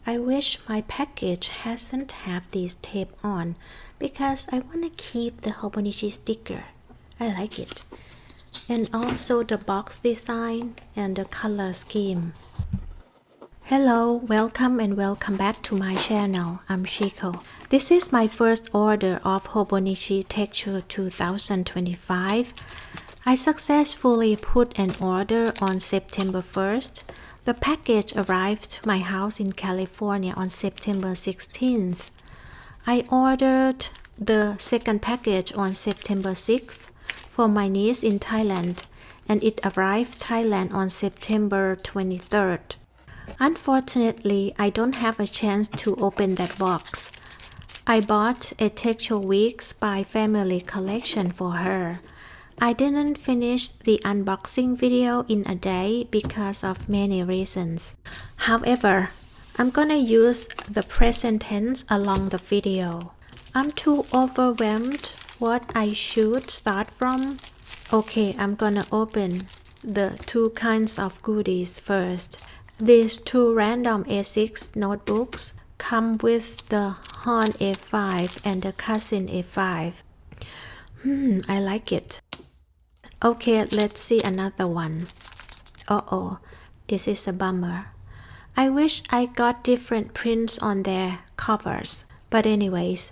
I wish my package hasn't have this tape on because I want to keep the Hobonichi sticker. I like it. And also the box design and the color scheme. Hello, welcome and welcome back to my channel. I'm Shico. This is my first order of Hobonichi Techo 2025. I successfully put an order on September 1st. The package arrived to my house in California on September 16th. I ordered the second package on September 6th for my niece in Thailand, and it arrived Thailand on September 23rd. Unfortunately, I don't have a chance to open that box. I bought a Techo Weeks by Family collection for her. I didn't finish the unboxing video in a day because of many reasons. However, I'm gonna use the present tense along the video. I'm too overwhelmed what I should start from. Okay, I'm gonna open the two kinds of goodies first. These two random A6 notebooks come with the Hon A5 and the Cousin A5. I like it. Okay, let's see another one. Uh-oh, this is a bummer. I wish I got different prints on their covers. But anyways,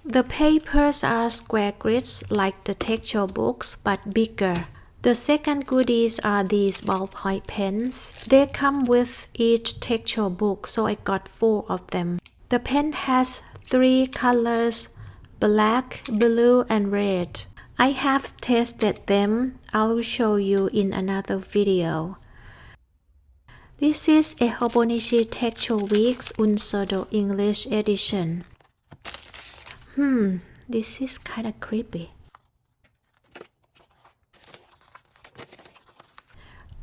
the papers are square grids like the Techo books but bigger. The second goodies are these ballpoint pens. They come with each Techo book, so I got 4 of them. The pen has 3 colors, black, blue, and red. I have tested them. I'll show you in another video. This is a Hobonichi Techo Weeks Unsodo English edition. This is kinda creepy.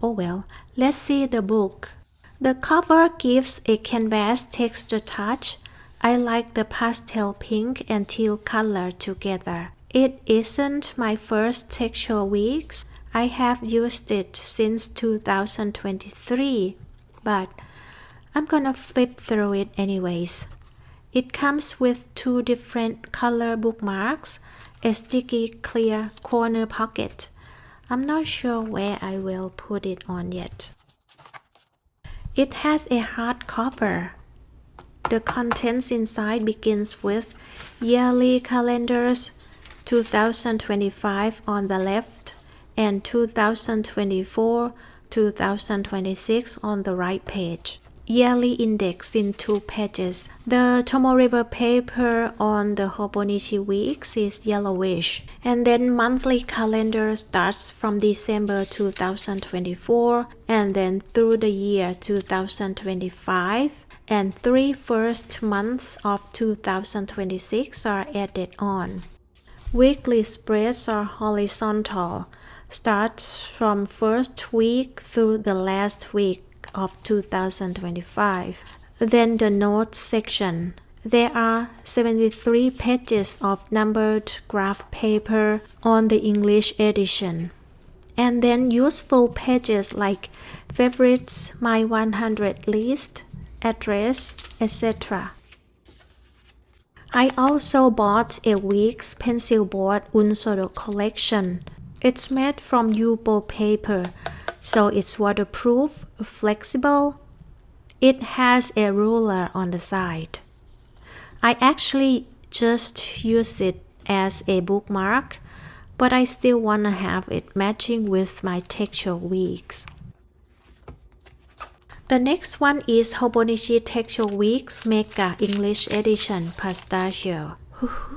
Oh well, let's see the book. The cover gives a canvas texture touch. I like the pastel pink and teal color together. It isn't my first Techo Weeks. I have used it since 2023, but I'm gonna flip through it anyways. It comes with 2 different color bookmarks, a sticky clear corner pocket. I'm not sure where I will put it on yet. It has a hardcover. The contents inside begins with yearly calendars, 2025 on the left and 2024-2026 on the right page. Yearly index in 2 pages. The Tomo River paper on the Hobonichi Weeks is yellowish. And then monthly calendar starts from December 2024 and then through the year 2025. And 3 first months of 2026 are added on. Weekly spreads are horizontal. Starts from first week through the last week of 2025. Then the notes section. There are 73 pages of numbered graph paper on the English edition. And then useful pages like favorites, my 100 list, address, etc. I also bought a Weeks pencil board Unsodo collection. It's made from Yupo paper, so it's waterproof, flexible. It has a ruler on the side. I actually just use it as a bookmark, but I still want to have it matching with my Techo Weeks. The next one is Hobonichi Techo Weeks Mega English Edition Pistachio.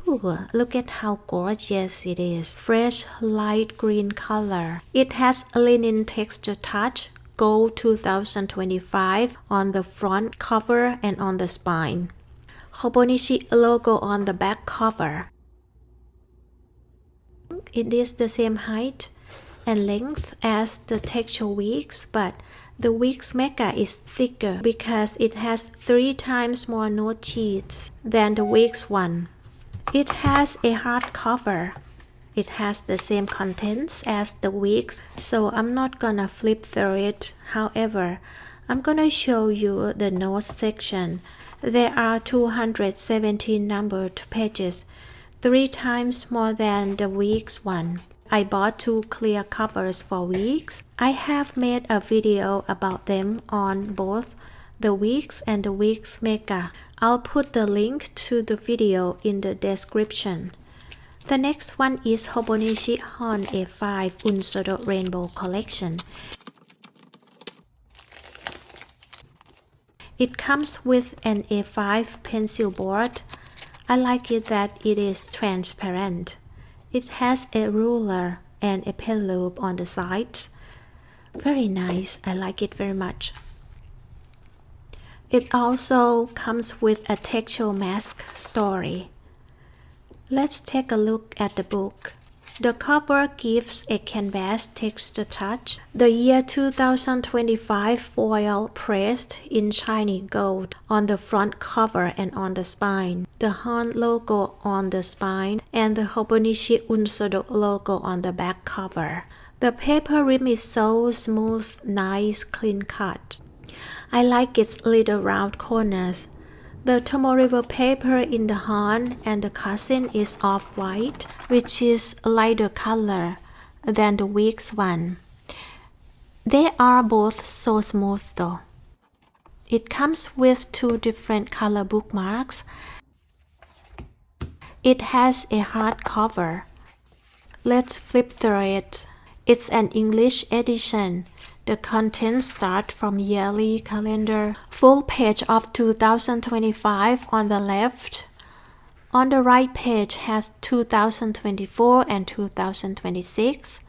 Look at how gorgeous it is. Fresh light green color. It has a linen texture touch, gold 2025 on the front cover and on the spine. Hobonichi logo on the back cover. It is the same height and length as the Techo Weeks, but the Weeks Mega is thicker because it has 3 times more note sheets than the Weeks one. It has a hardcover. It has the same contents as the Weeks, so I'm not gonna flip through it. However, I'm gonna show you the notes section. There are 217 numbered pages, 3 times more than the week's one. I bought 2 clear covers for weeks. I have made a video about them on both the weeks and the week's mega. I'll put the link to the video in the description. The next one is Hobonichi Hon A5 Unsodo Rainbow Collection. It comes with an A5 pencil board. I like it that it is transparent. It has a ruler and a pen loop on the sides. Very nice. I like it very much. It also comes with a Techo mask story. Let's take a look at the book. The cover gives a canvas texture touch. The year 2025 foil pressed in shiny gold on the front cover and on the spine. The Hon logo on the spine and the Hobonichi Unsodo logo on the back cover. The paper rim is so smooth, nice, clean cut. I like its little round corners. The Tomoriver paper in the Hon and the cousin is off-white, which is a lighter color than the week's one. They are both so smooth though. It comes with 2 different color bookmarks. It has a hardcover. Let's flip through it. It's an English edition. The contents start from yearly calendar, full page of 2025 on the left. On the right page has 2024 and 2026.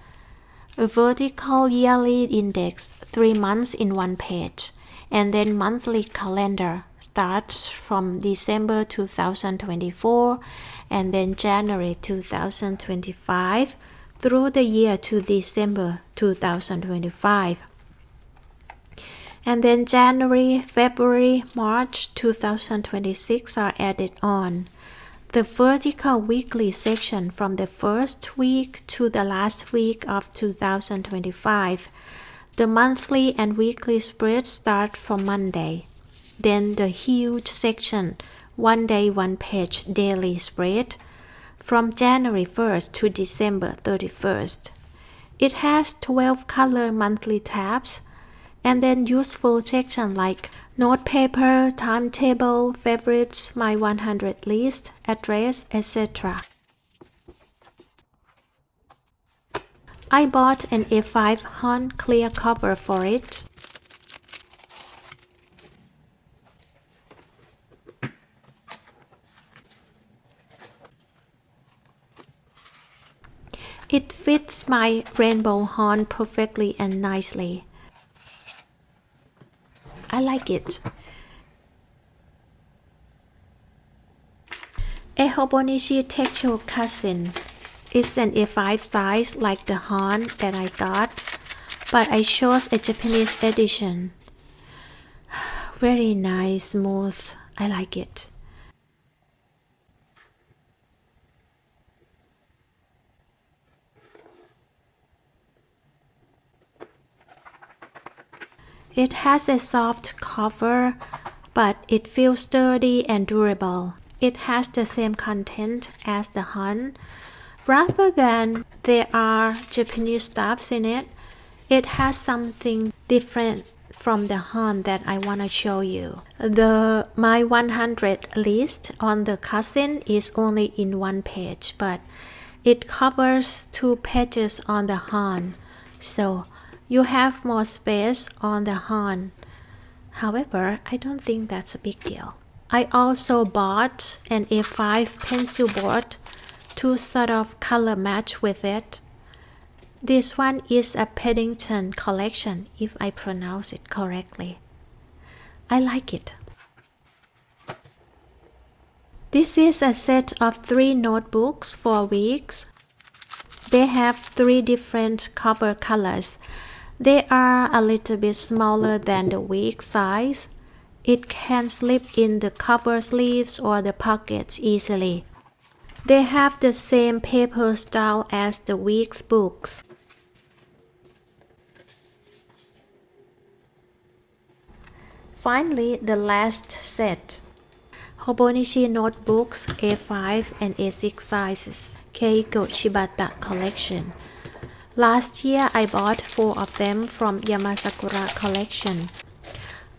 A vertical yearly index, 3 months in one page. And then monthly calendar starts from December 2024 and then January 2025 through the year to December 2025. And then January, February, March 2026 are added on. The vertical weekly section from the first week to the last week of 2025. The monthly and weekly spreads start from Monday. Then the huge section, 1 day, 1 page daily spread, from January 1st to December 31st. It has 12 color monthly tabs, and then useful section like note paper, timetable, favorites, my 100 list, address, etc. I bought an A5 Hon clear cover for it. It fits my rainbow Hon perfectly and nicely. I like it. A Hobonichi Techo cousin. It's an A5 size like the Hon that I got, but I chose a Japanese edition. Very nice, smooth. I like it. It has a soft cover, but it feels sturdy and durable. It has the same content as the Hon. Rather than there are Japanese stuffs in it, it has something different from the Hon that I want to show you. The My 100 list on the cousin is only in 1 page, but it covers 2 pages on the Hon. So you have more space on the Hon. However, I don't think that's a big deal. I also bought an A5 pencil board to sort of color match with it. This one is a Paddington collection, if I pronounce it correctly. I like it. This is a set of 3 notebooks for weeks. They have 3 different cover colors. They are a little bit smaller than the week size. It can slip in the cover sleeves or the pockets easily. They have the same paper style as the week's books. Finally, the last set. Hobonichi notebooks A5 and A6 sizes. Keiko Shibata collection. Last year I bought 4 of them from Yamasakura collection.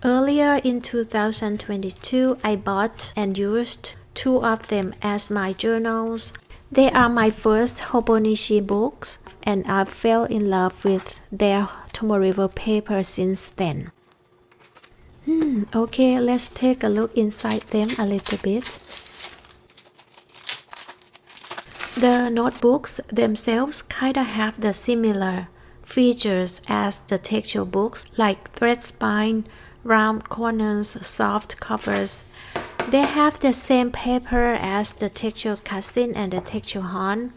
Earlier in 2022, I bought and used 2 of them as my journals. They are my first Hobonichi books, and I fell in love with their Tomoriver paper since then. Okay, let's take a look inside them a little bit. The notebooks themselves kinda have the similar features as the Techo books, like thread spine, round corners, soft covers. They have the same paper as the Techo cousin and the Techo Han.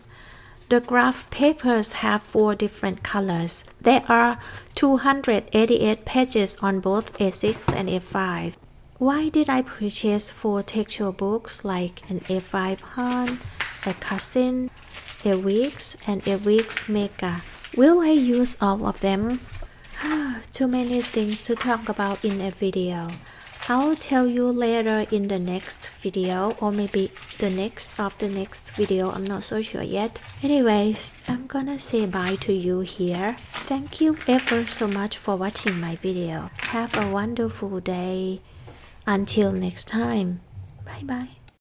The graph papers have 4 different colors. There are 288 pages on both A6 and A5. Why did I purchase 4 Techo books like an A5 Han, a cousin, a Weeks, and a Weeks Mega? Will I use all of them? Too many things to talk about in a video. I'll tell you later in the next video, or maybe the next video, I'm not so sure yet. Anyways, I'm gonna say bye to you here. Thank you ever so much for watching my video. Have a wonderful day. Until next time. Bye bye.